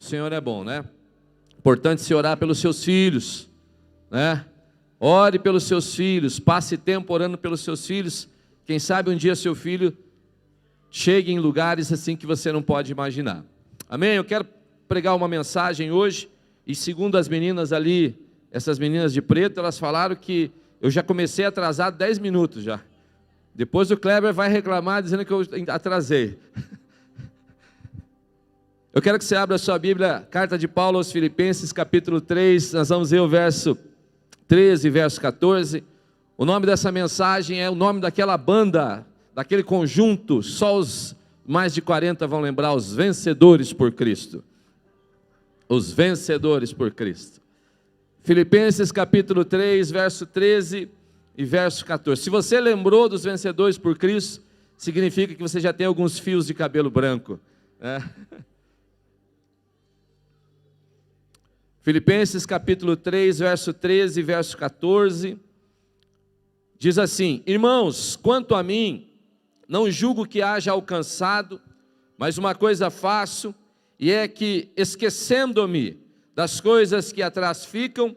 O Senhor é bom, né? Importante se orar pelos seus filhos, né? Ore pelos seus filhos, passe tempo orando pelos seus filhos. Quem sabe um dia seu filho chegue em lugares assim que você não pode imaginar. Amém? Eu quero pregar uma mensagem hoje, e segundo as meninas ali, essas meninas de preto, elas falaram que eu já comecei atrasado 10 minutos já. Depois o Kleber vai reclamar dizendo que eu atrasei. Eu quero que você abra a sua Bíblia, carta de Paulo aos Filipenses, capítulo 3, nós vamos ler o verso 13 e verso 14. O nome dessa mensagem é o nome daquela banda, daquele conjunto, só os mais de 40 vão lembrar, os vencedores por Cristo. Os vencedores por Cristo. Filipenses capítulo 3, verso 13 e verso 14. Se você lembrou dos vencedores por Cristo, significa que você já tem alguns fios de cabelo branco, né? Filipenses capítulo 3, verso 13 e verso 14, diz assim: irmãos, quanto a mim, não julgo que haja alcançado, mas uma coisa faço, e é que, esquecendo-me das coisas que atrás ficam,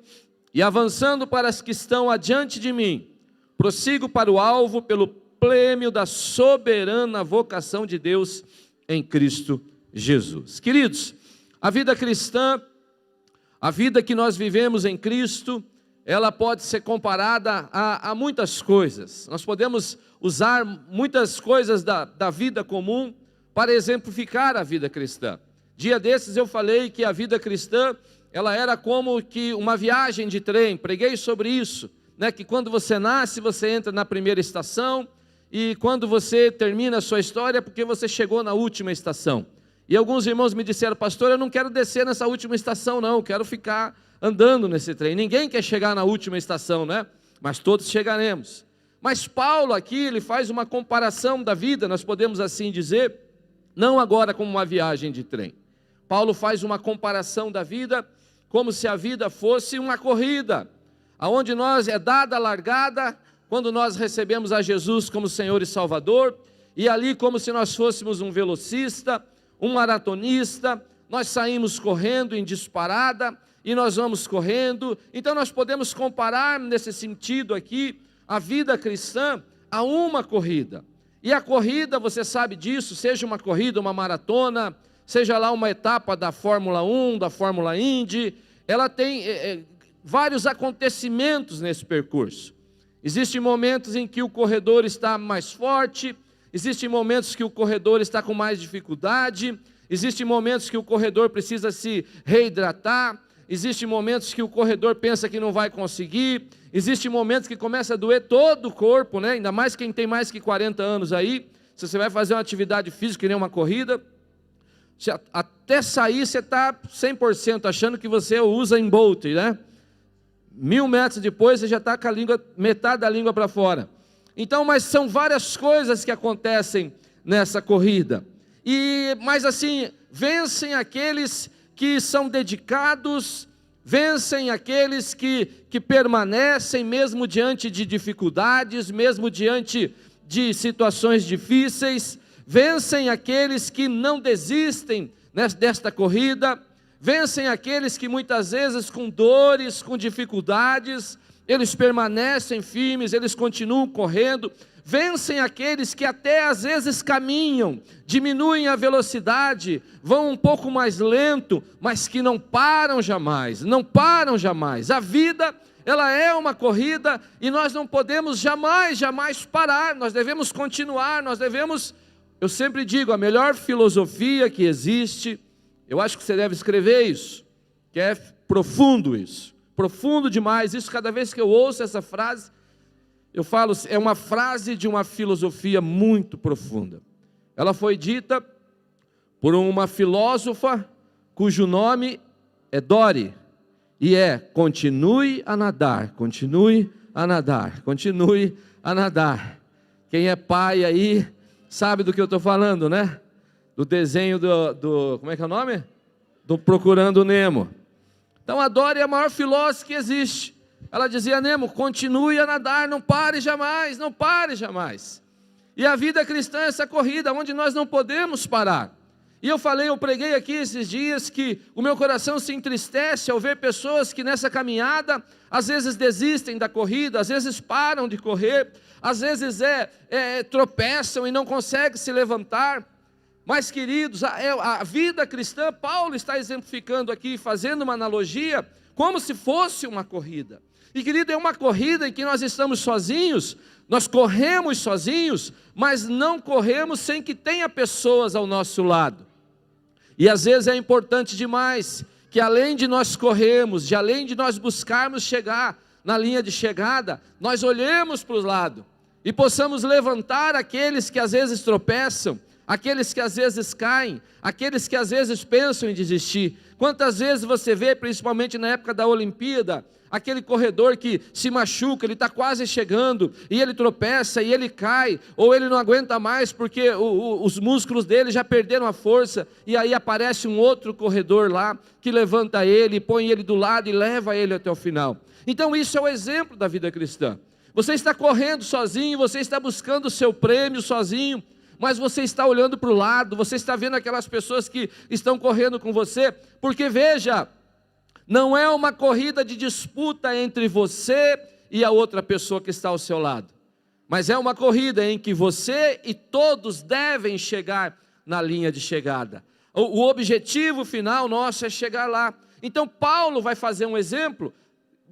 e avançando para as que estão adiante de mim, prossigo para o alvo pelo prêmio da soberana vocação de Deus em Cristo Jesus. Queridos, a vida cristã, a vida que nós vivemos em Cristo, ela pode ser comparada a muitas coisas. Nós podemos usar muitas coisas da vida comum para exemplificar a vida cristã. Dia desses eu falei que a vida cristã, ela era como que uma viagem de trem, preguei sobre isso, né? Que quando você nasce, você entra na primeira estação, e quando você termina a sua história, é porque você chegou na última estação. E alguns irmãos me disseram: pastor, eu não quero descer nessa última estação não, eu quero ficar andando nesse trem. Ninguém quer chegar na última estação, né? Mas todos chegaremos. Mas Paulo aqui, ele faz uma comparação da vida, nós podemos assim dizer, não agora como uma viagem de trem. Paulo faz uma comparação da vida como se a vida fosse uma corrida, aonde nós é dada a largada quando nós recebemos a Jesus como Senhor e Salvador, e ali como se nós fôssemos um velocista, um maratonista, nós saímos correndo em disparada, e nós vamos correndo. Então nós podemos comparar nesse sentido aqui, a vida cristã a uma corrida. E a corrida, você sabe disso, seja uma corrida, uma maratona, seja lá uma etapa da Fórmula 1, da Fórmula Indy, ela tem vários acontecimentos nesse percurso. Existem momentos em que o corredor está mais forte, existem momentos que o corredor está com mais dificuldade, existem momentos que o corredor precisa se reidratar, existem momentos que o corredor pensa que não vai conseguir, existem momentos que começa a doer todo o corpo, né? Ainda mais quem tem mais que 40 anos aí, se você vai fazer uma atividade física que nem uma corrida, até sair você está 100% achando que você usa em Bolt, né? 1000 metros depois você já está com a língua, metade da língua para fora. Então, mas são várias coisas que acontecem nessa corrida. Mas assim, vencem aqueles que são dedicados, vencem aqueles que permanecem mesmo diante de dificuldades, mesmo diante de situações difíceis, vencem aqueles que não desistem desta corrida, vencem aqueles que muitas vezes com dores, com dificuldades, eles permanecem firmes, eles continuam correndo, vencem aqueles que até às vezes caminham, diminuem a velocidade, vão um pouco mais lento, mas que não param jamais, não param jamais. A vida, ela é uma corrida e nós não podemos jamais parar, nós devemos continuar, eu sempre digo, a melhor filosofia que existe, eu acho que você deve escrever isso, que é profundo isso, profundo demais, isso cada vez que eu ouço essa frase, eu falo, é uma frase de uma filosofia muito profunda. Ela foi dita por uma filósofa cujo nome é Dory, e continue a nadar, continue a nadar, continue a nadar. Quem é pai aí sabe do que eu estou falando, né? Do desenho como é que é o nome? Do Procurando Nemo. Então a Dory é a maior filósofa que existe. Ela dizia: Nemo, continue a nadar, não pare jamais, não pare jamais. E a vida cristã é essa corrida, onde nós não podemos parar. E eu preguei aqui esses dias que o meu coração se entristece ao ver pessoas que nessa caminhada, às vezes desistem da corrida, às vezes param de correr, às vezes tropeçam e não conseguem se levantar. Mas, queridos, a vida cristã, Paulo está exemplificando aqui, fazendo uma analogia, como se fosse uma corrida. E, querido, é uma corrida em que nós estamos sozinhos, nós corremos sozinhos, mas não corremos sem que tenha pessoas ao nosso lado. E às vezes é importante demais que além de nós corrermos, além de nós buscarmos chegar na linha de chegada, nós olhemos para o lado e possamos levantar aqueles que às vezes tropeçam, aqueles que às vezes caem, aqueles que às vezes pensam em desistir. Quantas vezes você vê, principalmente na época da Olimpíada, aquele corredor que se machuca, ele está quase chegando, e ele tropeça, e ele cai, ou ele não aguenta mais, porque os músculos dele já perderam a força, e aí aparece um outro corredor lá, que levanta ele, põe ele do lado, e leva ele até o final. Então isso é o exemplo da vida cristã. Você está correndo sozinho, você está buscando o seu prêmio sozinho, mas você está olhando para o lado, você está vendo aquelas pessoas que estão correndo com você, porque veja, não é uma corrida de disputa entre você e a outra pessoa que está ao seu lado, mas é uma corrida em que você e todos devem chegar na linha de chegada. O objetivo final nosso é chegar lá. Então Paulo vai fazer um exemplo,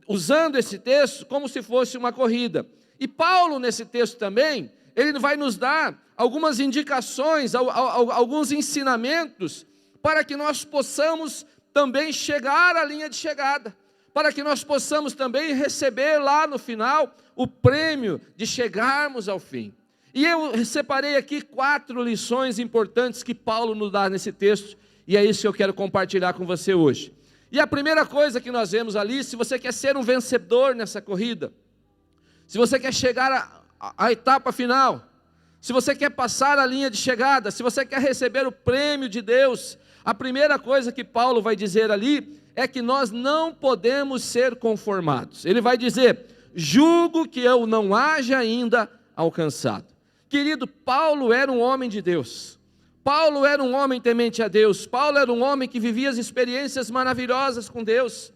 usando esse texto como se fosse uma corrida. E Paulo nesse texto também, ele vai nos dar algumas indicações, alguns ensinamentos, para que nós possamos também chegar à linha de chegada, para que nós possamos também receber lá no final o prêmio de chegarmos ao fim. E eu separei aqui 4 lições importantes que Paulo nos dá nesse texto, e é isso que eu quero compartilhar com você hoje. E a primeira coisa que nós vemos ali, se você quer ser um vencedor nessa corrida, se você quer chegar à etapa final, se você quer passar a linha de chegada, se você quer receber o prêmio de Deus, a primeira coisa que Paulo vai dizer ali é que nós não podemos ser conformados. Ele vai dizer: julgo que eu não haja ainda alcançado. Querido, Paulo era um homem de Deus. Paulo era um homem temente a Deus. Paulo era um homem que vivia as experiências maravilhosas com Deus.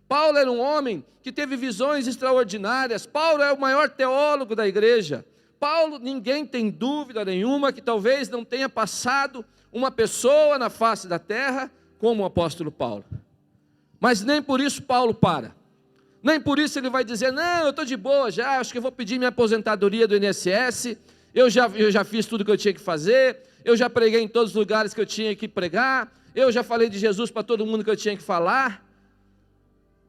Paulo era um homem que teve visões extraordinárias. Paulo é o maior teólogo da igreja. Paulo, ninguém tem dúvida nenhuma que talvez não tenha passado uma pessoa na face da terra como o apóstolo Paulo. Mas nem por isso Paulo para. Nem por isso ele vai dizer: não, eu estou de boa já, acho que eu vou pedir minha aposentadoria do INSS, eu já fiz tudo que eu tinha que fazer, eu já preguei em todos os lugares que eu tinha que pregar, eu já falei de Jesus para todo mundo que eu tinha que falar.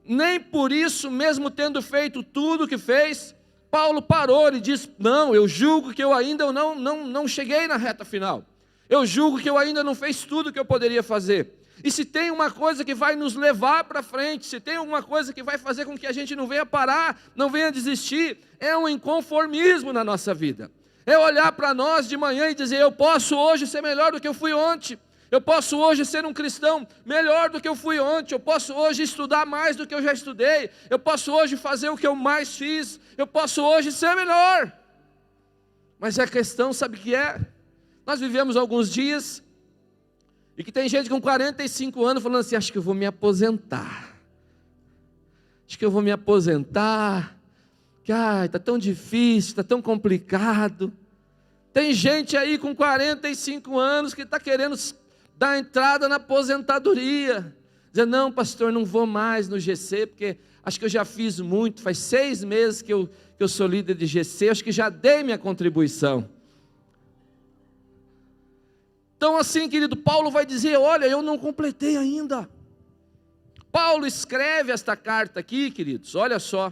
Nem por isso, mesmo tendo feito tudo o que fez, Paulo parou. Ele diz: não, eu julgo que eu ainda não cheguei na reta final. Eu julgo que eu ainda não fiz tudo que eu poderia fazer. E se tem uma coisa que vai nos levar para frente, se tem alguma coisa que vai fazer com que a gente não venha parar, não venha desistir, é um inconformismo na nossa vida. É olhar para nós de manhã e dizer: eu posso hoje ser melhor do que eu fui ontem. Eu posso hoje ser um cristão melhor do que eu fui ontem. Eu posso hoje estudar mais do que eu já estudei. Eu posso hoje fazer o que eu mais fiz. Eu posso hoje ser melhor. Mas a questão, sabe o que é? Nós vivemos alguns dias e que tem gente com 45 anos falando assim: acho que eu vou me aposentar. Acho que eu vou me aposentar. Que está tão difícil, está tão complicado. Tem gente aí com 45 anos que está querendo dar entrada na aposentadoria. Dizer: não, pastor, não vou mais no GC, porque acho que eu já fiz muito. Faz 6 meses que eu sou líder de GC, acho que já dei minha contribuição. Então assim, querido, Paulo vai dizer: olha, eu não completei ainda. Paulo escreve esta carta aqui, queridos, olha só,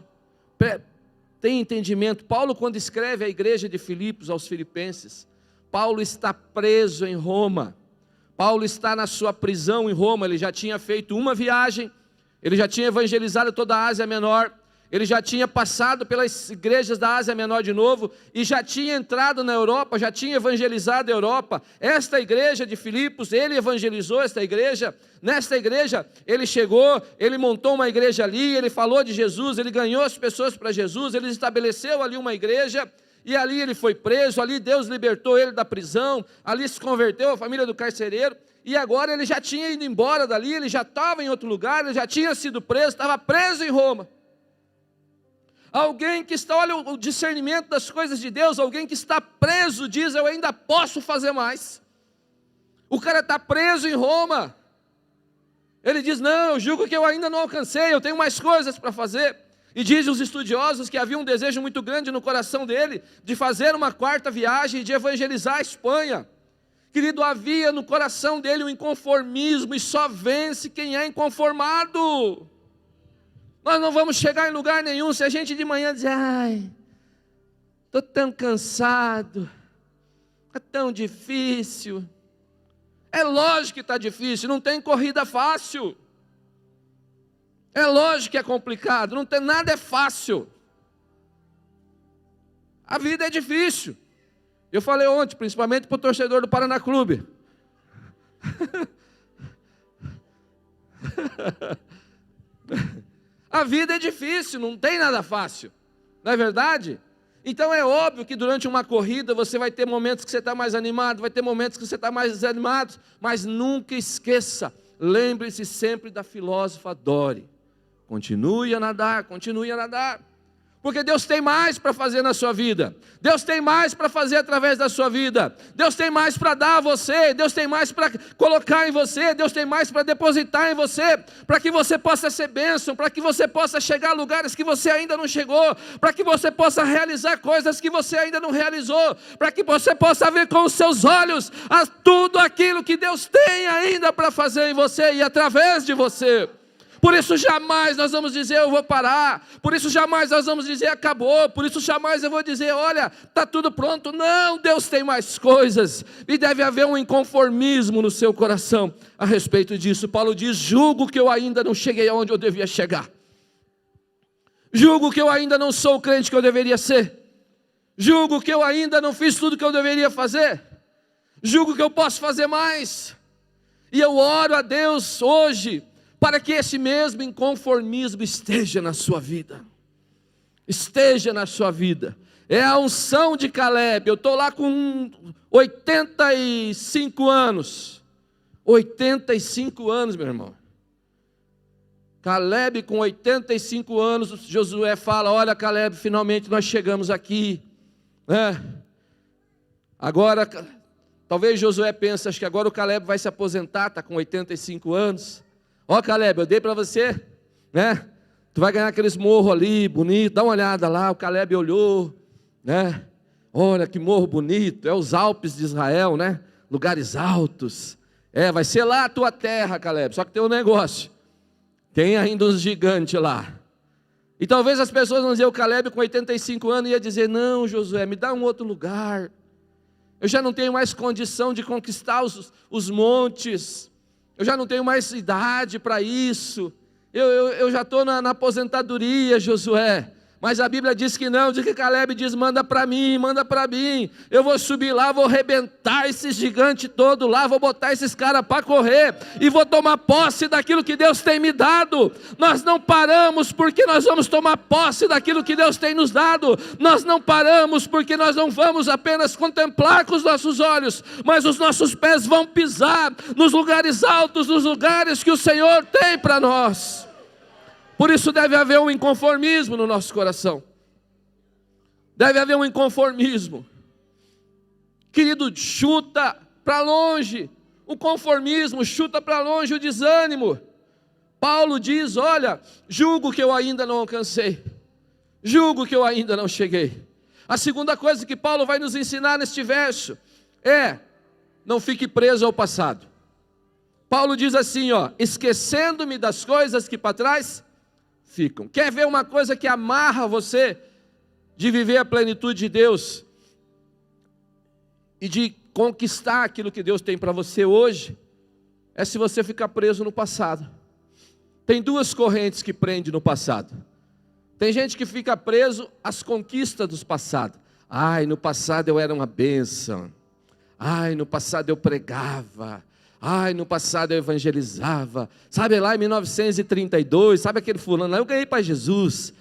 tem entendimento. Paulo, quando escreve à igreja de Filipos, aos filipenses, Paulo está preso em Roma. Paulo está na sua prisão em Roma. Ele já tinha feito uma viagem, ele já tinha evangelizado toda a Ásia Menor, ele já tinha passado pelas igrejas da Ásia Menor de novo, e já tinha entrado na Europa, já tinha evangelizado a Europa. Esta igreja de Filipos, ele evangelizou esta igreja. Nesta igreja, ele chegou, ele montou uma igreja ali, ele falou de Jesus, ele ganhou as pessoas para Jesus, ele estabeleceu ali uma igreja, e ali ele foi preso, ali Deus libertou ele da prisão, ali se converteu a família do carcereiro, e agora ele já tinha ido embora dali, ele já estava em outro lugar, ele já tinha sido preso, estava preso em Roma. Alguém que está, olha o discernimento das coisas de Deus, alguém que está preso diz, eu ainda posso fazer mais. O cara está preso em Roma, ele diz, não, eu julgo que eu ainda não alcancei, eu tenho mais coisas para fazer. E dizem os estudiosos que havia um desejo muito grande no coração dele, de fazer uma quarta viagem e de evangelizar a Espanha. Querido, havia no coração dele um inconformismo, e só vence quem é inconformado. Nós não vamos chegar em lugar nenhum se a gente de manhã dizer, ai, estou tão cansado, é tão difícil. É lógico que está difícil, não tem corrida fácil. É lógico que é complicado, não tem nada é fácil. A vida é difícil. Eu falei ontem, principalmente para o torcedor do Paraná Clube. A vida é difícil, não tem nada fácil. Não é verdade? Então é óbvio que durante uma corrida você vai ter momentos que você está mais animado, vai ter momentos que você está mais desanimado, mas nunca esqueça, lembre-se sempre da filósofa Dory. Continue a nadar, porque Deus tem mais para fazer na sua vida, Deus tem mais para fazer através da sua vida, Deus tem mais para dar a você, Deus tem mais para colocar em você, Deus tem mais para depositar em você, para que você possa ser bênção, para que você possa chegar a lugares que você ainda não chegou, para que você possa realizar coisas que você ainda não realizou, para que você possa ver com os seus olhos tudo aquilo que Deus tem ainda para fazer em você e através de você. Por isso jamais nós vamos dizer eu vou parar, por isso jamais nós vamos dizer acabou, por isso jamais eu vou dizer olha, está tudo pronto. Não, Deus tem mais coisas, e deve haver um inconformismo no seu coração a respeito disso. Paulo diz, julgo que eu ainda não cheguei aonde eu devia chegar, julgo que eu ainda não sou o crente que eu deveria ser, julgo que eu ainda não fiz tudo que eu deveria fazer, julgo que eu posso fazer mais, e eu oro a Deus hoje, para que esse mesmo inconformismo esteja na sua vida. Esteja na sua vida. É a unção de Caleb. Eu estou lá com 85 anos. 85 anos, meu irmão. Caleb com 85 anos, Josué fala, olha Caleb, finalmente nós chegamos aqui. Agora, talvez Josué pense, acho que agora o Caleb vai se aposentar, está com 85 anos. Ó Caleb, eu dei para você, né? Tu vai ganhar aqueles morros ali, bonito, dá uma olhada lá. O Caleb olhou, né? Olha que morro bonito, é os Alpes de Israel, né? Lugares altos. Vai ser lá a tua terra, Caleb, só que tem um negócio. Tem ainda uns gigantes lá. E talvez as pessoas vão dizer, o Caleb com 85 anos ia dizer, não Josué, me dá um outro lugar. Eu já não tenho mais condição de conquistar os montes. Eu já não tenho mais idade para isso, eu já estou na aposentadoria, Josué. Mas a Bíblia diz que não, diz que Caleb diz, manda para mim, eu vou subir lá, vou arrebentar esses gigantes todos lá, vou botar esses caras para correr, e vou tomar posse daquilo que Deus tem me dado. Nós não paramos porque nós vamos tomar posse daquilo que Deus tem nos dado, nós não paramos porque nós não vamos apenas contemplar com os nossos olhos, mas os nossos pés vão pisar nos lugares altos, nos lugares que o Senhor tem para nós. Por isso deve haver um inconformismo no nosso coração. Deve haver um inconformismo. Querido, chuta para longe o conformismo, chuta para longe o desânimo. Paulo diz, olha, julgo que eu ainda não alcancei, julgo que eu ainda não cheguei. A segunda coisa que Paulo vai nos ensinar neste verso é, não fique preso ao passado. Paulo diz assim, esquecendo-me das coisas que para trás ficam. Quer ver uma coisa que amarra você de viver a plenitude de Deus e de conquistar aquilo que Deus tem para você hoje? É se você ficar preso no passado. Tem duas correntes que prendem no passado. Tem gente que fica preso às conquistas do passado. Ai, no passado eu era uma bênção. Ai, no passado eu pregava. Ai, no passado eu evangelizava. Sabe lá em 1932, sabe aquele fulano lá, eu ganhei para Jesus.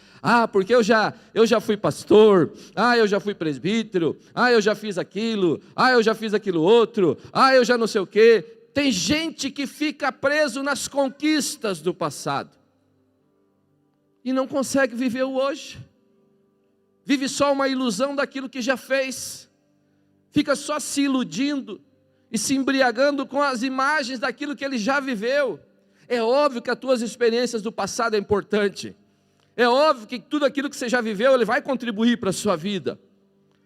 Porque eu já fui pastor. Eu já fui presbítero. Eu já fiz aquilo. Eu já fiz aquilo outro. Eu já não sei o quê. tem gente que fica preso nas conquistas do passado e não consegue viver o hoje. Vive só uma ilusão daquilo que já fez. Fica só se iludindo e se embriagando com as imagens daquilo que ele já viveu. É óbvio que as tuas experiências do passado é importante. É óbvio que tudo aquilo que você já viveu, ele vai contribuir para a sua vida.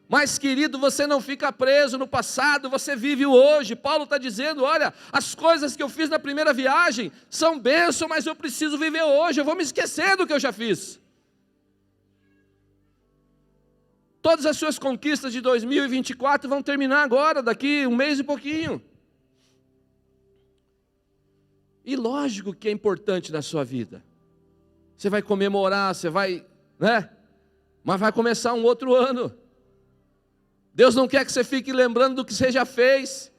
Mas, querido, você não fica preso no passado, você vive o hoje. Paulo está dizendo, olha, as coisas que eu fiz na primeira viagem são bênção, mas eu preciso viver hoje, eu vou me esquecer do que eu já fiz. Todas as suas conquistas de 2024 vão terminar agora, daqui um mês e pouquinho. E lógico que é importante na sua vida. Você vai comemorar, você vai, né? Mas vai começar um outro ano. Deus não quer que você fique lembrando do que você já fez.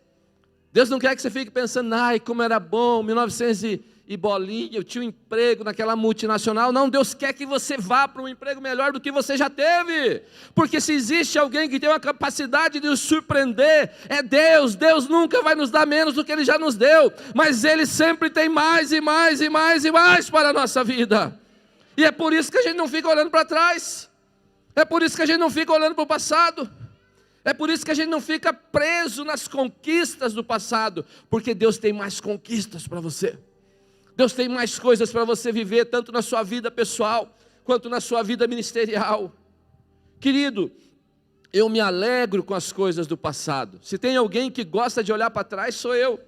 Deus não quer que você fique pensando, ai, como era bom, 1900 e bolinha, eu tinha um emprego naquela multinacional. Não, Deus quer que você vá para um emprego melhor do que você já teve. Porque se existe alguém que tem uma capacidade de nos surpreender, é Deus. Deus nunca vai nos dar menos do que Ele já nos deu. Mas Ele sempre tem mais e mais e mais e mais para a nossa vida. E é por isso que a gente não fica olhando para trás. É por isso que a gente não fica olhando para o passado. É por isso que a gente não fica preso nas conquistas do passado, porque Deus tem mais conquistas para você. Deus tem mais coisas para você viver, tanto na sua vida pessoal, quanto na sua vida ministerial. Querido, eu me alegro com as coisas do passado. Se tem alguém que gosta de olhar para trás, sou eu.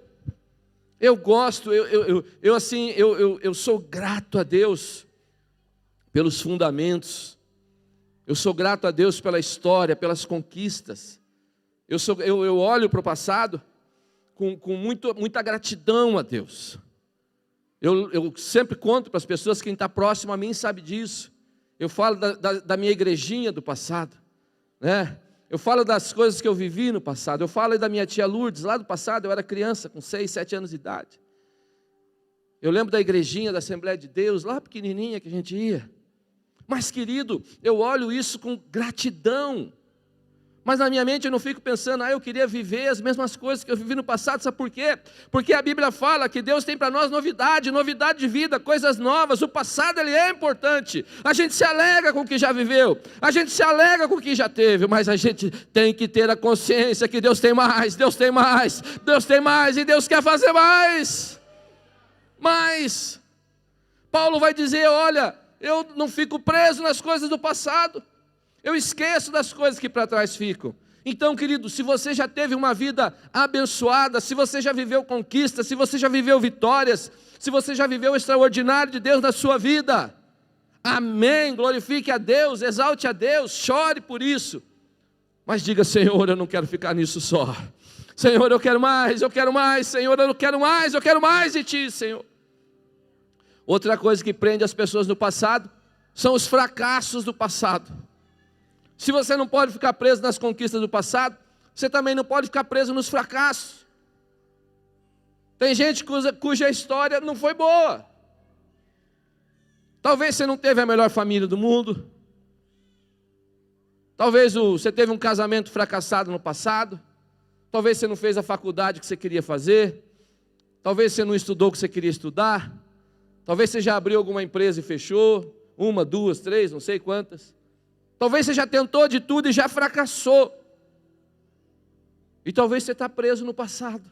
Eu gosto, eu sou grato a Deus pelos fundamentos. Eu sou grato a Deus pela história, pelas conquistas. Eu olho para o passado com muita gratidão a Deus. Eu sempre conto para as pessoas, quem está próximo a mim sabe disso. Eu falo da minha igrejinha do passado, né? Eu falo das coisas que eu vivi no passado. Eu falo da minha tia Lourdes, lá do passado, eu era criança, com 6, 7 anos de idade. Eu lembro da igrejinha da Assembleia de Deus, lá pequenininha que a gente ia. Mas, querido, eu olho isso com gratidão. Mas na minha mente eu não fico pensando, eu queria viver as mesmas coisas que eu vivi no passado. Sabe por quê? Porque a Bíblia fala que Deus tem para nós novidade de vida, coisas novas. O passado, ele é importante. A gente se alegra com o que já viveu. A gente se alegra com o que já teve. Mas a gente tem que ter a consciência que Deus tem mais, Deus tem mais, Deus tem mais e Deus quer fazer mais. Mas Paulo vai dizer, olha, eu não fico preso nas coisas do passado. Eu esqueço das coisas que para trás ficam. Então, querido, se você já teve uma vida abençoada, se você já viveu conquistas, se você já viveu vitórias, se você já viveu o extraordinário de Deus na sua vida, amém, glorifique a Deus, exalte a Deus, chore por isso. Mas diga, Senhor, eu não quero ficar nisso só. Senhor, eu quero mais, Senhor, eu quero mais de Ti, Senhor. Outra coisa que prende as pessoas no passado são os fracassos do passado. Se você não pode ficar preso nas conquistas do passado, você também não pode ficar preso nos fracassos. Tem gente cuja história não foi boa. Talvez você não teve a melhor família do mundo. Talvez você teve um casamento fracassado no passado. Talvez você não fez a faculdade que você queria fazer. Talvez você não estudou o que você queria estudar. Talvez você já abriu alguma empresa e fechou, 1, 2, 3, não sei quantas. Talvez você já tentou de tudo e já fracassou. E talvez você está preso no passado.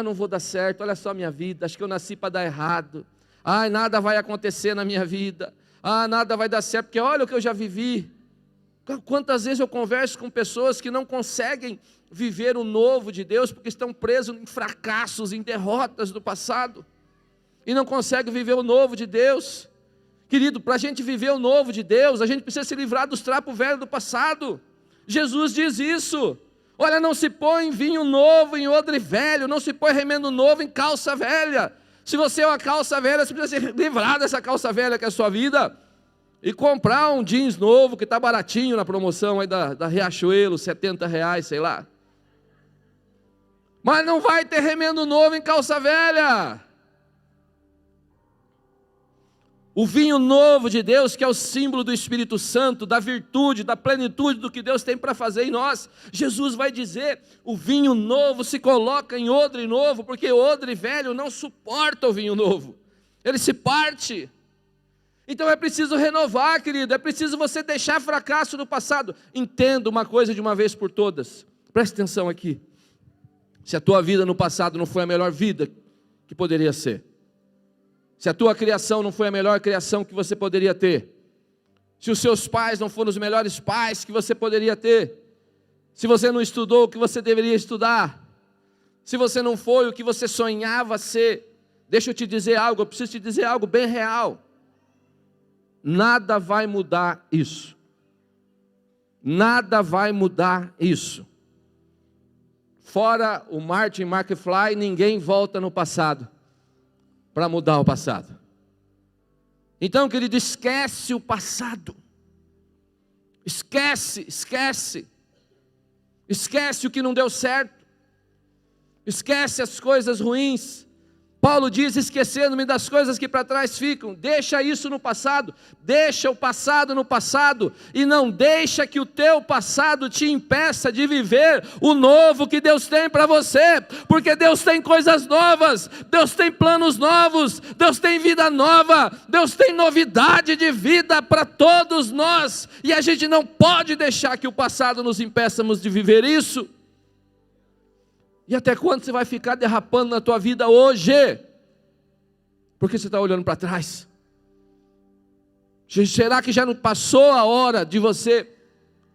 Não vou dar certo, olha só a minha vida, acho que eu nasci para dar errado. Nada vai acontecer na minha vida. Nada vai dar certo, porque olha o que eu já vivi. Quantas vezes eu converso com pessoas que não conseguem viver o novo de Deus, porque estão presos em fracassos, em derrotas do passado. E não consegue viver o novo de Deus. Querido, para a gente viver o novo de Deus, a gente precisa se livrar dos trapos velhos do passado. Jesus diz isso. Olha, não se põe vinho novo em odre velho, não se põe remendo novo em calça velha. Se você é uma calça velha, você precisa se livrar dessa calça velha que é a sua vida e comprar um jeans novo que está baratinho na promoção aí da Riachuelo, R$70, sei lá. Mas não vai ter remendo novo em calça velha. O vinho novo de Deus, que é o símbolo do Espírito Santo, da virtude, da plenitude do que Deus tem para fazer em nós. Jesus vai dizer, o vinho novo se coloca em odre novo, porque odre velho não suporta o vinho novo. Ele se parte. Então é preciso renovar, querido, é preciso você deixar fracasso no passado. Entenda uma coisa de uma vez por todas. Preste atenção aqui. Se a tua vida no passado não foi a melhor vida que poderia ser, se a tua criação não foi a melhor criação que você poderia ter, se os seus pais não foram os melhores pais que você poderia ter, se você não estudou o que você deveria estudar, se você não foi o que você sonhava ser, deixa eu te dizer algo, eu preciso te dizer algo bem real. Nada vai mudar isso. Nada vai mudar isso. Fora o Martin McFly, ninguém volta no passado para mudar o passado. Então, querido, esquece o passado. Esquece o que não deu certo. Esquece as coisas ruins. Paulo diz, esquecendo-me das coisas que para trás ficam. Deixa isso no passado. Deixa o passado no passado. E não deixa que o teu passado te impeça de viver o novo que Deus tem para você. Porque Deus tem coisas novas. Deus tem planos novos. Deus tem vida nova. Deus tem novidade de vida para todos nós. E a gente não pode deixar que o passado nos impeçamos de viver isso. E até quando você vai ficar derrapando na tua vida hoje? Porque você está olhando para trás. Será que já não passou a hora de você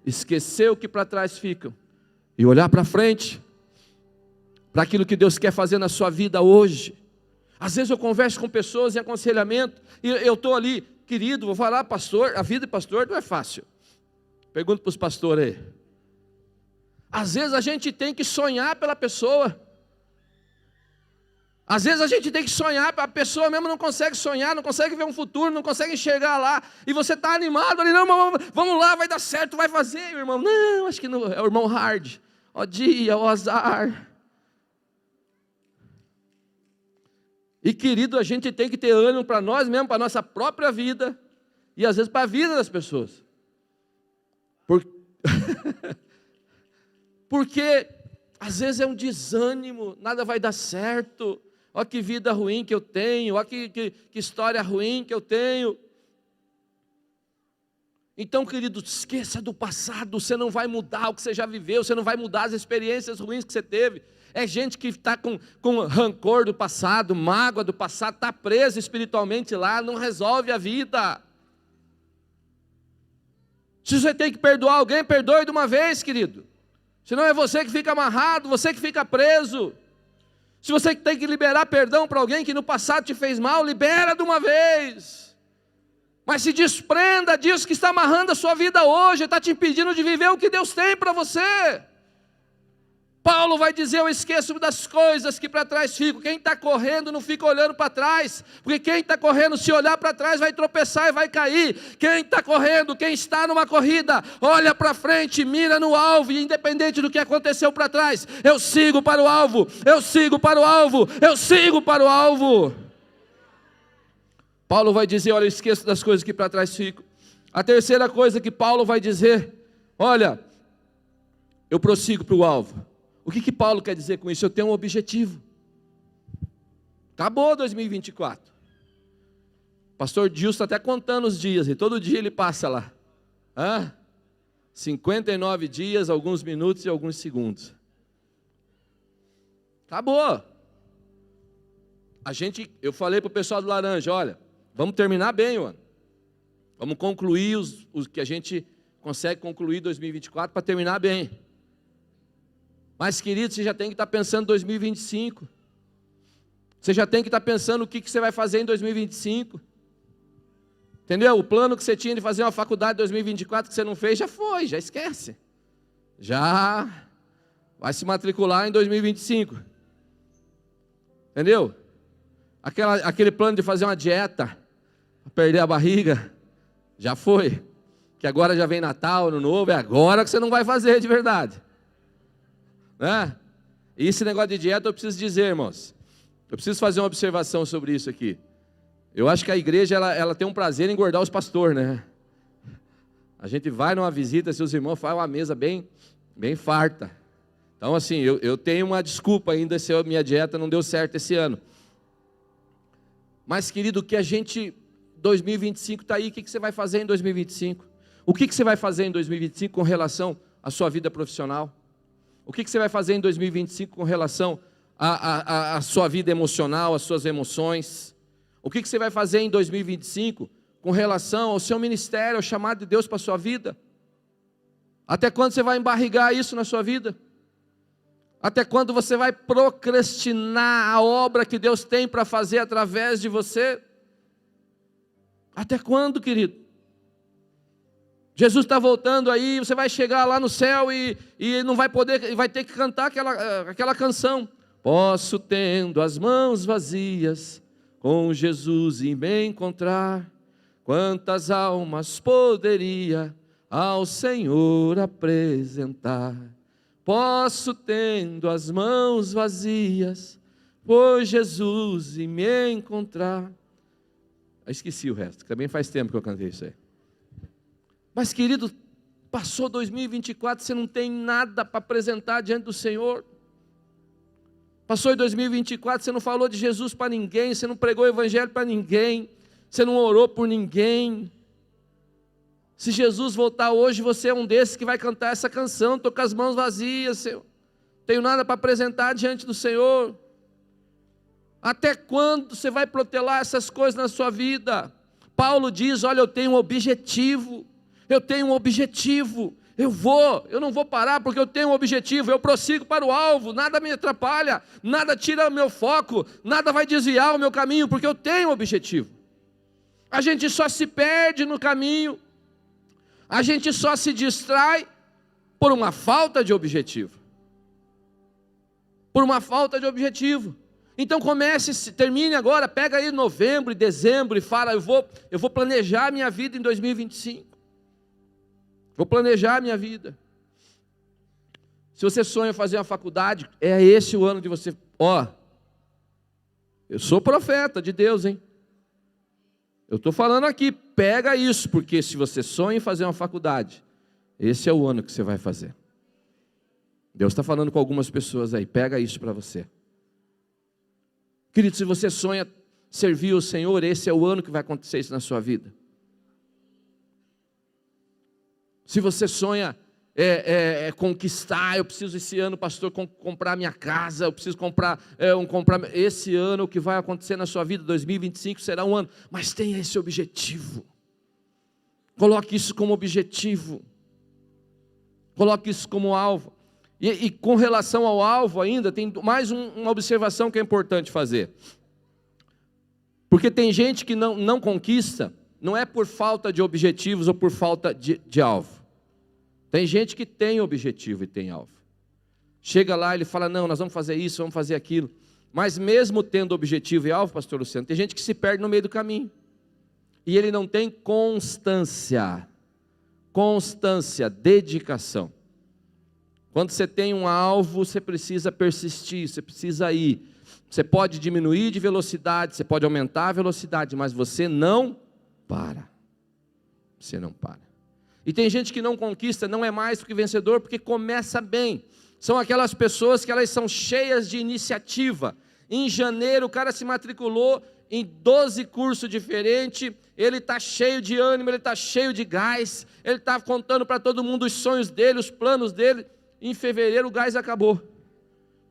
esquecer o que para trás fica e olhar para frente, para aquilo que Deus quer fazer na sua vida hoje? Às vezes eu converso com pessoas em aconselhamento e eu estou ali, querido, vou falar, pastor, a vida de pastor não é fácil. Pergunto para os pastores aí. Às vezes a gente tem que sonhar pela pessoa. Às vezes a gente tem que sonhar, a pessoa mesmo não consegue sonhar, não consegue ver um futuro, não consegue enxergar lá. E você está animado ali, não, vamos lá, vai dar certo, vai fazer, irmão. Não, acho que não, é o irmão hard. Ó dia, ó azar. E querido, a gente tem que ter ânimo para nós mesmos, para a nossa própria vida. E às vezes para a vida das pessoas. Porque às vezes é um desânimo, nada vai dar certo. Olha que vida ruim que eu tenho, olha que história ruim que eu tenho. Então, querido, esqueça do passado, você não vai mudar o que você já viveu, você não vai mudar as experiências ruins que você teve. É gente que está com rancor do passado, mágoa do passado, está preso espiritualmente lá, não resolve a vida. Se você tem que perdoar alguém, perdoe de uma vez, querido. Senão é você que fica amarrado, você que fica preso. Se você tem que liberar perdão para alguém que no passado te fez mal, libera de uma vez. Mas se desprenda disso que está amarrando a sua vida hoje, está te impedindo de viver o que Deus tem para você. Paulo vai dizer, eu esqueço das coisas que para trás ficam. Quem está correndo não fica olhando para trás, porque quem está correndo, se olhar para trás, vai tropeçar e vai cair. Quem está correndo, quem está numa corrida, olha para frente, mira no alvo, e independente do que aconteceu para trás, eu sigo para o alvo, eu sigo para o alvo, eu sigo para o alvo. Paulo vai dizer, olha, eu esqueço das coisas que para trás ficam. A terceira coisa que Paulo vai dizer, olha, eu prossigo para o alvo. O que Paulo quer dizer com isso? Eu tenho um objetivo. Acabou 2024. Pastor Dilson está até contando os dias, e todo dia ele passa lá. 59 dias, alguns minutos e alguns segundos. Acabou. Eu falei para o pessoal do Laranja, olha, vamos terminar bem o ano. Vamos concluir os que a gente consegue concluir em 2024 para terminar bem. Mas, querido, você já tem que estar pensando em 2025. Você já tem que estar pensando o que você vai fazer em 2025. Entendeu? O plano que você tinha de fazer uma faculdade em 2024 que você não fez, já foi, já esquece. Já vai se matricular em 2025. Entendeu? Aquele plano de fazer uma dieta, perder a barriga, já foi. Que agora já vem Natal, Ano Novo, é agora que você não vai fazer de verdade. Né? E esse negócio de dieta eu preciso dizer, irmãos. Eu preciso fazer uma observação sobre isso aqui. Eu acho que a igreja, ela tem um prazer em engordar os pastores, né? A gente vai numa visita, se os irmãos fazem uma mesa bem farta. Então, assim, eu tenho uma desculpa ainda se a minha dieta não deu certo esse ano. Mas, querido, que a gente, 2025 está aí, o que você vai fazer em 2025? O que você vai fazer em 2025 com relação à sua vida profissional? O que você vai fazer em 2025 com relação à sua vida emocional, às suas emoções? O que você vai fazer em 2025 com relação ao seu ministério, ao chamado de Deus para a sua vida? Até quando você vai embarrigar isso na sua vida? Até quando você vai procrastinar a obra que Deus tem para fazer através de você? Até quando, querido? Jesus está voltando aí, você vai chegar lá no céu e não vai poder, vai ter que cantar aquela canção. Posso, tendo as mãos vazias, com Jesus e me encontrar, quantas almas poderia ao Senhor apresentar? Posso, tendo as mãos vazias, por Jesus e me encontrar. Eu esqueci o resto, que também faz tempo que eu cantei isso aí. Mas, querido, passou 2024, você não tem nada para apresentar diante do Senhor. Passou em 2024, você não falou de Jesus para ninguém, você não pregou o evangelho para ninguém, você não orou por ninguém. Se Jesus voltar hoje, você é um desses que vai cantar essa canção, estou com as mãos vazias, Senhor, tenho nada para apresentar diante do Senhor. Até quando você vai protelar essas coisas na sua vida? Paulo diz, olha, eu tenho um objetivo, eu não vou parar porque eu tenho um objetivo, eu prossigo para o alvo, nada me atrapalha, nada tira o meu foco, nada vai desviar o meu caminho, porque eu tenho um objetivo. A gente só se perde no caminho, a gente só se distrai por uma falta de objetivo. Por uma falta de objetivo. Então termine agora, pega aí novembro e dezembro e fala, eu vou planejar a minha vida em 2025. Vou planejar a minha vida. Se você sonha fazer uma faculdade, é esse o ano de você... eu sou profeta de Deus, hein? Eu estou falando aqui, pega isso, porque se você sonha em fazer uma faculdade, esse é o ano que você vai fazer. Deus está falando com algumas pessoas aí, pega isso para você. Querido, se você sonha servir o Senhor, esse é o ano que vai acontecer isso na sua vida. Se você sonha conquistar, eu preciso esse ano, pastor, comprar minha casa, eu preciso comprar, esse ano o que vai acontecer na sua vida, 2025 será um ano, mas tenha esse objetivo, coloque isso como objetivo, coloque isso como alvo, e com relação ao alvo ainda, tem mais uma observação que é importante fazer, porque tem gente que não conquista, não é por falta de objetivos ou por falta de alvo. Tem gente que tem objetivo e tem alvo. Chega lá, ele fala, não, nós vamos fazer isso, vamos fazer aquilo. Mas mesmo tendo objetivo e alvo, pastor Luciano, tem gente que se perde no meio do caminho. E ele não tem constância, dedicação. Quando você tem um alvo, você precisa persistir, você precisa ir. Você pode diminuir de velocidade, você pode aumentar a velocidade, mas você não para. Você não para. E tem gente que não conquista, não é mais do que vencedor, porque começa bem. São aquelas pessoas que elas são cheias de iniciativa. Em janeiro o cara se matriculou em 12 cursos diferentes, ele está cheio de ânimo, ele está cheio de gás, ele está contando para todo mundo os sonhos dele, os planos dele. Em fevereiro o gás acabou.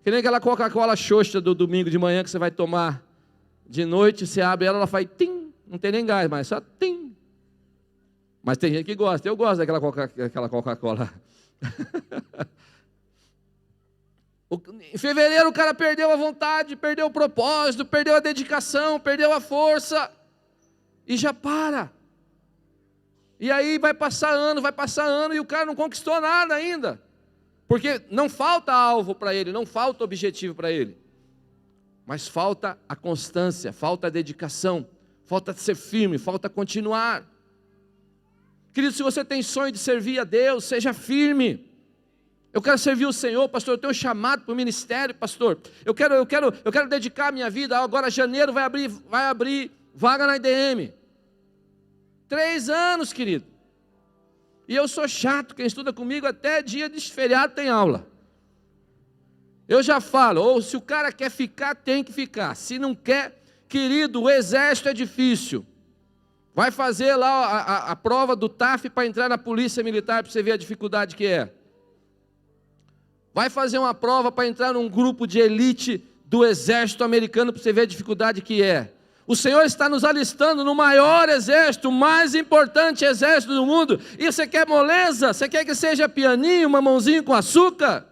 Que nem aquela Coca-Cola xoxa do domingo de manhã que você vai tomar de noite, você abre ela faz tim, não tem nem gás mais, só tim. Mas tem gente que gosta, eu gosto daquela Coca-Cola. Em fevereiro o cara perdeu a vontade, perdeu o propósito, perdeu a dedicação, perdeu a força, e já para. E aí vai passar ano, e o cara não conquistou nada ainda. Porque não falta alvo para ele, não falta objetivo para ele. Mas falta a constância, falta a dedicação, falta ser firme, falta continuar. Querido, se você tem sonho de servir a Deus, seja firme. Eu quero servir o Senhor, pastor, eu tenho um chamado para o ministério, pastor. Eu quero dedicar a minha vida. Agora janeiro vai abrir vaga na IDM. 3 anos, querido. E eu sou chato, quem estuda comigo até dia de feriado tem aula. Eu já falo, ou se o cara quer ficar, tem que ficar. Se não quer, querido, o exército é difícil. Vai fazer lá a prova do TAF para entrar na polícia militar, para você ver a dificuldade que é. Vai fazer uma prova para entrar num grupo de elite do exército americano, para você ver a dificuldade que é. O Senhor está nos alistando no maior exército, o mais importante exército do mundo. E você quer moleza? Você quer que seja pianinho, mamãozinho com açúcar?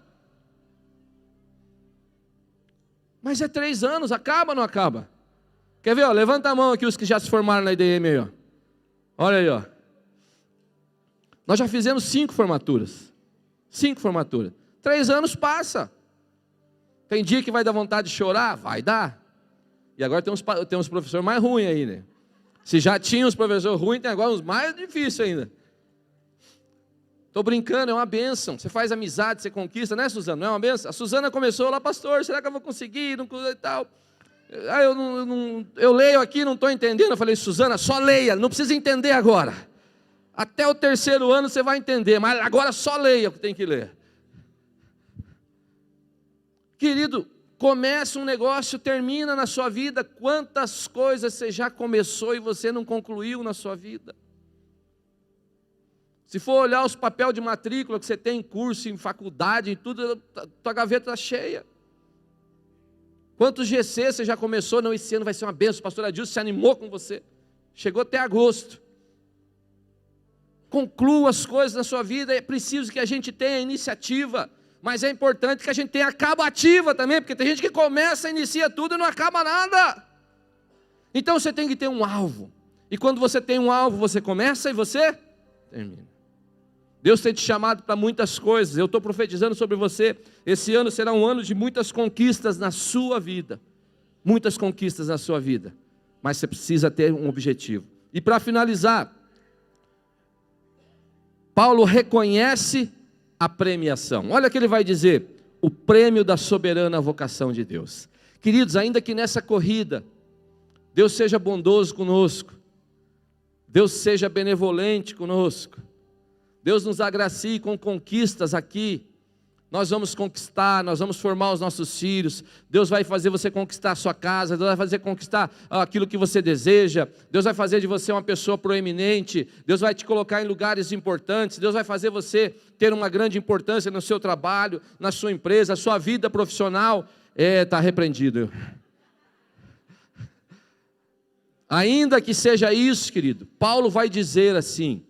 Mas é 3 anos, acaba ou não acaba? Quer ver? Ó, levanta a mão aqui os que já se formaram na IDM aí, ó. Olha aí, ó. Nós já fizemos 5 formaturas. 5 formaturas. 3 anos passa. Tem dia que vai dar vontade de chorar? Vai dar. E agora tem uns professores mais ruins aí, né? Se já tinha uns professores ruins, tem agora uns mais difíceis ainda. Estou brincando, é uma bênção. Você faz amizade, você conquista, né, Suzana? Não é uma bênção? A Suzana começou lá, pastor, será que eu vou conseguir? Não, e tal. Ah, eu leio aqui, não estou entendendo. Eu falei, Suzana, só leia, não precisa entender agora. Até o 3º ano você vai entender, mas agora só leia o que tem que ler. Querido, começa um negócio, termina na sua vida. Quantas coisas você já começou e você não concluiu na sua vida? Se for olhar os papéis de matrícula que você tem em curso, em faculdade, em tudo, tua gaveta está cheia. Quantos GC você já começou? Não, esse ano vai ser uma bênção. O pastor Adilson se animou com você. Chegou até agosto. Conclua as coisas na sua vida. É preciso que a gente tenha iniciativa. Mas é importante que a gente tenha acabativa também. Porque tem gente que começa, inicia tudo e não acaba nada. Então você tem que ter um alvo. E quando você tem um alvo, você começa e você termina. Deus tem te chamado para muitas coisas. Eu estou profetizando sobre você. Esse ano será um ano de muitas conquistas na sua vida. Muitas conquistas na sua vida. Mas você precisa ter um objetivo. E para finalizar, Paulo reconhece a premiação. Olha o que ele vai dizer. O prêmio da soberana vocação de Deus. Queridos, ainda que nessa corrida, Deus seja bondoso conosco. Deus seja benevolente conosco. Deus nos agracie com conquistas aqui. Nós vamos conquistar, nós vamos formar os nossos filhos. Deus vai fazer você conquistar a sua casa. Deus vai fazer conquistar aquilo que você deseja. Deus vai fazer de você uma pessoa proeminente. Deus vai te colocar em lugares importantes. Deus vai fazer você ter uma grande importância no seu trabalho, na sua empresa, na sua vida profissional. Está repreendido. Ainda que seja isso, querido, Paulo vai dizer assim.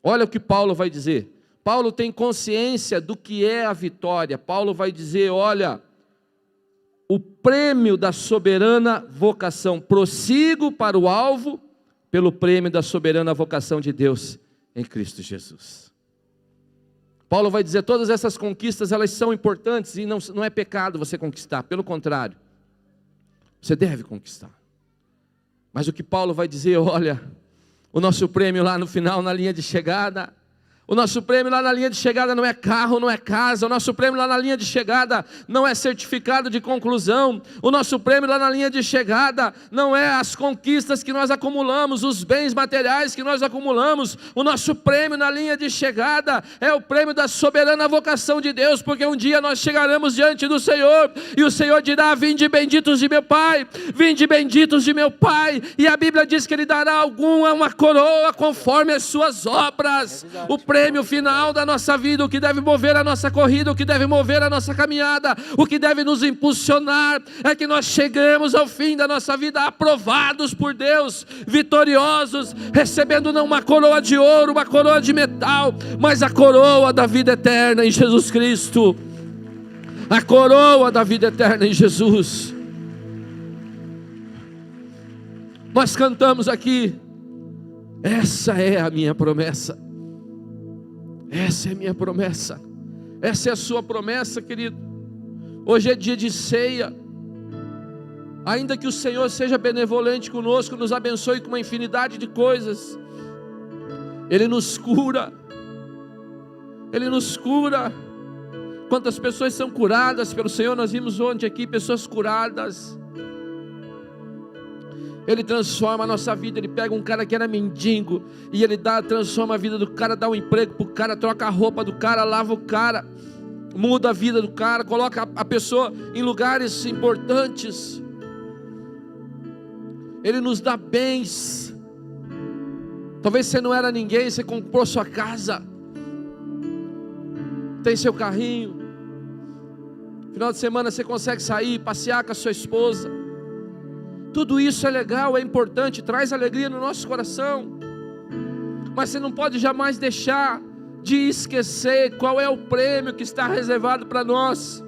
Olha o que Paulo vai dizer. Paulo tem consciência do que é a vitória. Paulo vai dizer, olha, o prêmio da soberana vocação. Prossigo para o alvo pelo prêmio da soberana vocação de Deus em Cristo Jesus. Paulo vai dizer, todas essas conquistas, elas são importantes e não é pecado você conquistar. Pelo contrário, você deve conquistar. Mas o que Paulo vai dizer, olha, o nosso prêmio lá no final, na linha de chegada, o nosso prêmio lá na linha de chegada não é carro, não é casa. O nosso prêmio lá na linha de chegada não é certificado de conclusão. O nosso prêmio lá na linha de chegada não é as conquistas que nós acumulamos, os bens materiais que nós acumulamos. O nosso prêmio na linha de chegada é o prêmio da soberana vocação de Deus, porque um dia nós chegaremos diante do Senhor e o Senhor dirá, vinde benditos de meu Pai, vinde benditos de meu Pai, e a Bíblia diz que Ele dará uma coroa conforme as suas obras. O prêmio final da nossa vida, o que deve mover a nossa corrida, o que deve mover a nossa caminhada, o que deve nos impulsionar, é que nós chegamos ao fim da nossa vida aprovados por Deus, vitoriosos, recebendo não uma coroa de ouro, uma coroa de metal, mas a coroa da vida eterna em Jesus Cristo. A coroa da vida eterna em Jesus. Nós cantamos aqui, essa é a minha promessa. Essa é a minha promessa. Essa é a sua promessa, querido. Hoje é dia de ceia. Ainda que o Senhor seja benevolente conosco, nos abençoe com uma infinidade de coisas, Ele nos cura. Ele nos cura. Quantas pessoas são curadas pelo Senhor? Nós vimos ontem aqui pessoas curadas. Ele transforma a nossa vida. Ele pega um cara que era mendigo e Ele transforma a vida do cara, dá um emprego para o cara, troca a roupa do cara, lava o cara, muda a vida do cara, coloca a pessoa em lugares importantes. Ele nos dá bens. Talvez você não era ninguém, você comprou sua casa, tem seu carrinho, final de semana você consegue sair, passear com a sua esposa. Tudo isso é legal, é importante, traz alegria no nosso coração. Mas você não pode jamais deixar de esquecer qual é o prêmio que está reservado para nós.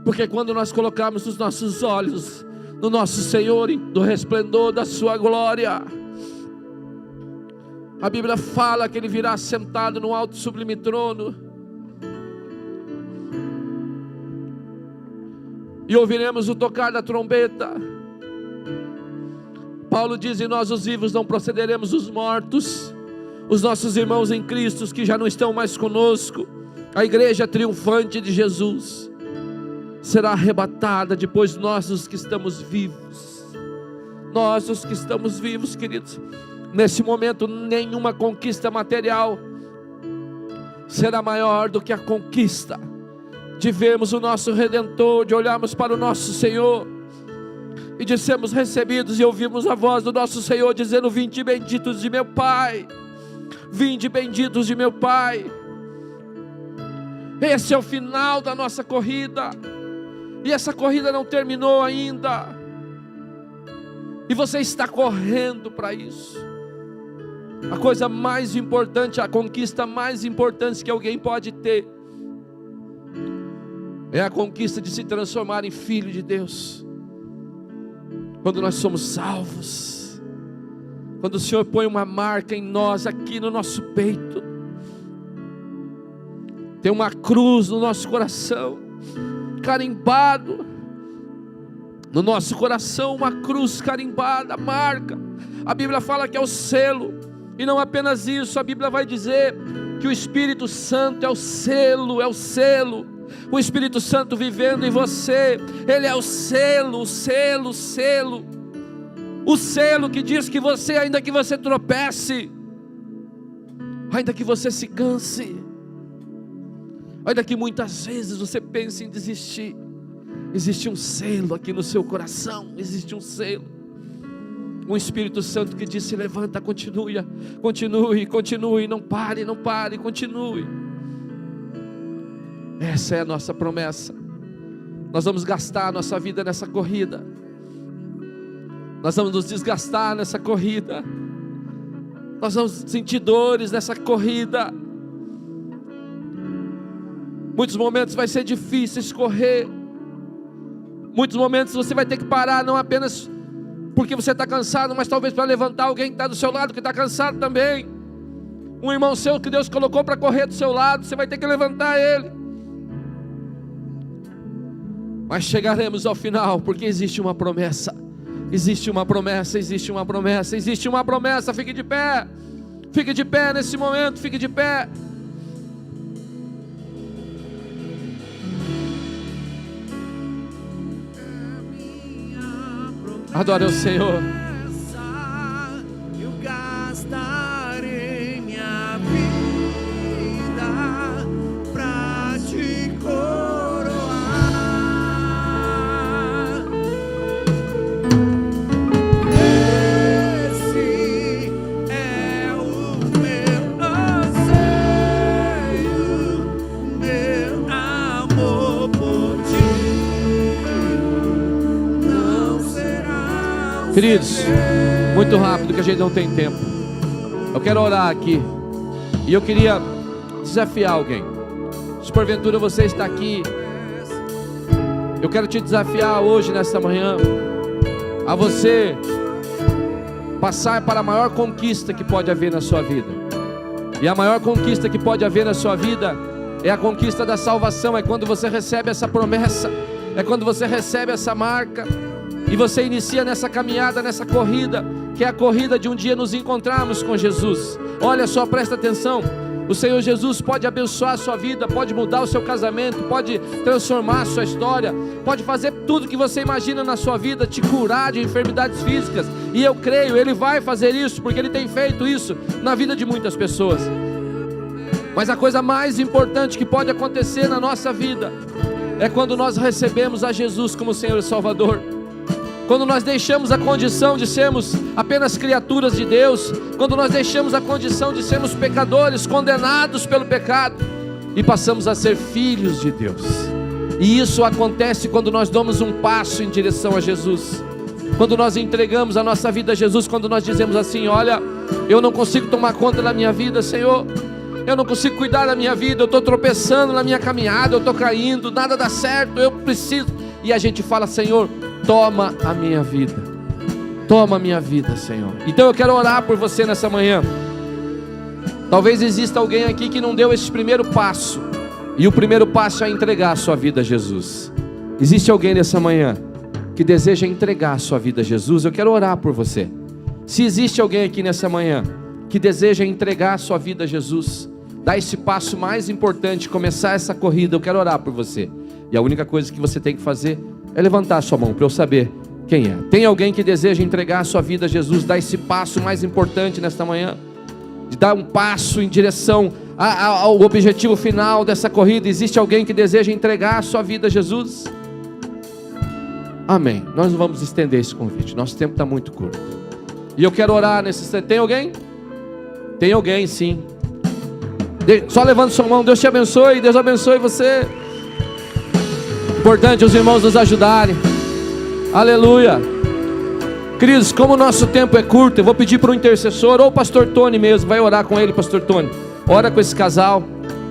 Porque quando nós colocarmos os nossos olhos no nosso Senhor, do resplendor da sua glória, a Bíblia fala que Ele virá sentado no alto e sublime trono, e ouviremos o tocar da trombeta. Paulo diz: e nós os vivos não procederemos dos mortos. Os nossos irmãos em Cristo que já não estão mais conosco, a igreja triunfante de Jesus, será arrebatada depois. Nós os que estamos vivos, nós os que estamos vivos, queridos, nesse momento nenhuma conquista material será maior do que a conquista de vermos o nosso Redentor, de olharmos para o nosso Senhor e de sermos recebidos e ouvirmos a voz do nosso Senhor dizendo: vinde benditos de meu Pai, vinde benditos de meu Pai. Esse é o final da nossa corrida, e essa corrida não terminou ainda, e você está correndo para isso. A coisa mais importante, a conquista mais importante que alguém pode ter, é a conquista de se transformar em filho de Deus. Quando nós somos salvos, quando o Senhor põe uma marca em nós, aqui no nosso peito, tem uma cruz no nosso coração, carimbado no nosso coração, uma cruz carimbada, marca. A Bíblia fala que é o selo, e não apenas isso, a Bíblia vai dizer que o Espírito Santo é o selo, o Espírito Santo vivendo em você, Ele é o selo, o selo que diz que você, ainda que você tropece, ainda que você se canse, ainda que muitas vezes você pense em desistir, existe um selo aqui no seu coração, existe um selo, um Espírito Santo que diz: se levanta, continue, não pare, continue. Essa é a nossa promessa. Nós vamos gastar a nossa vida nessa corrida, nós vamos nos desgastar nessa corrida, nós vamos sentir dores nessa corrida. Muitos momentos vai ser difícil correr, muitos momentos você vai ter que parar, não apenas porque você está cansado, mas talvez para levantar alguém que está do seu lado, que está cansado também. Um irmão seu que Deus colocou para correr do seu lado, você vai ter que levantar ele. Mas chegaremos ao final, porque existe uma promessa, existe uma promessa. Fique de pé nesse momento, fique de pé. Adore o Senhor. Eu gastarei minha vida pra te coroar. Esse é o meu anseio, meu amor por ti. Queridos, muito rápido que a gente não tem tempo. Eu quero orar aqui, e eu queria desafiar alguém. Se porventura você está aqui, eu quero te desafiar hoje, nesta manhã, a você passar para a maior conquista que pode haver na sua vida. E a maior conquista que pode haver na sua vida é a conquista da salvação. É quando você recebe essa promessa, é quando você recebe essa marca, e você inicia nessa caminhada, nessa corrida, que é a corrida de um dia nos encontrarmos com Jesus. Olha só, presta atenção. O Senhor Jesus pode abençoar a sua vida, pode mudar o seu casamento, pode transformar a sua história, pode fazer tudo que você imagina na sua vida, te curar de enfermidades físicas. E eu creio, Ele vai fazer isso, porque Ele tem feito isso na vida de muitas pessoas. Mas a coisa mais importante que pode acontecer na nossa vida é quando nós recebemos a Jesus como Senhor e Salvador. Quando nós deixamos a condição de sermos apenas criaturas de Deus, quando nós deixamos a condição de sermos pecadores, condenados pelo pecado, e passamos a ser filhos de Deus. E isso acontece quando nós damos um passo em direção a Jesus, quando nós entregamos a nossa vida a Jesus, quando nós dizemos assim: olha, eu não consigo tomar conta da minha vida, Senhor, eu não consigo cuidar da minha vida, eu estou tropeçando na minha caminhada, eu estou caindo, nada dá certo, eu preciso. E a gente fala: Senhor, toma a minha vida, toma a minha vida, Senhor. Então eu quero orar por você nessa manhã. Talvez exista alguém aqui que não deu esse primeiro passo, e o primeiro passo é entregar a sua vida a Jesus. Existe alguém nessa manhã que deseja entregar a sua vida a Jesus? Eu quero orar por você. Se existe alguém aqui nessa manhã que deseja entregar a sua vida a Jesus, dar esse passo mais importante, começar essa corrida, eu quero orar por você. E a única coisa que você tem que fazer é levantar a sua mão para eu saber quem é. Tem alguém que deseja entregar a sua vida a Jesus, dar esse passo mais importante nesta manhã, de dar um passo em direção ao objetivo final dessa corrida? Existe alguém que deseja entregar a sua vida a Jesus? Amém. Nós não vamos estender esse convite, nosso tempo está muito curto. E eu quero orar nesse instante. Tem alguém? Tem alguém, sim. Só levanta sua mão. Deus te abençoe, Deus abençoe você. Importante os irmãos nos ajudarem. Aleluia. Queridos, como o nosso tempo é curto, eu vou pedir para o intercessor, ou o pastor Tony mesmo, vai orar com ele, pastor Tony. Ora com esse casal,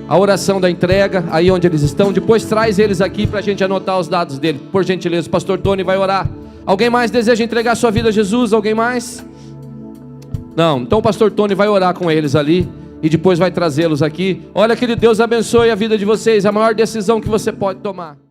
a oração da entrega, aí onde eles estão. Depois traz eles aqui para a gente anotar os dados dele, por gentileza. O pastor Tony vai orar. Alguém mais deseja entregar sua vida a Jesus? Alguém mais? Não, então o pastor Tony vai orar com eles ali e depois vai trazê-los aqui. Olha, querido, Deus abençoe a vida de vocês, a maior decisão que você pode tomar.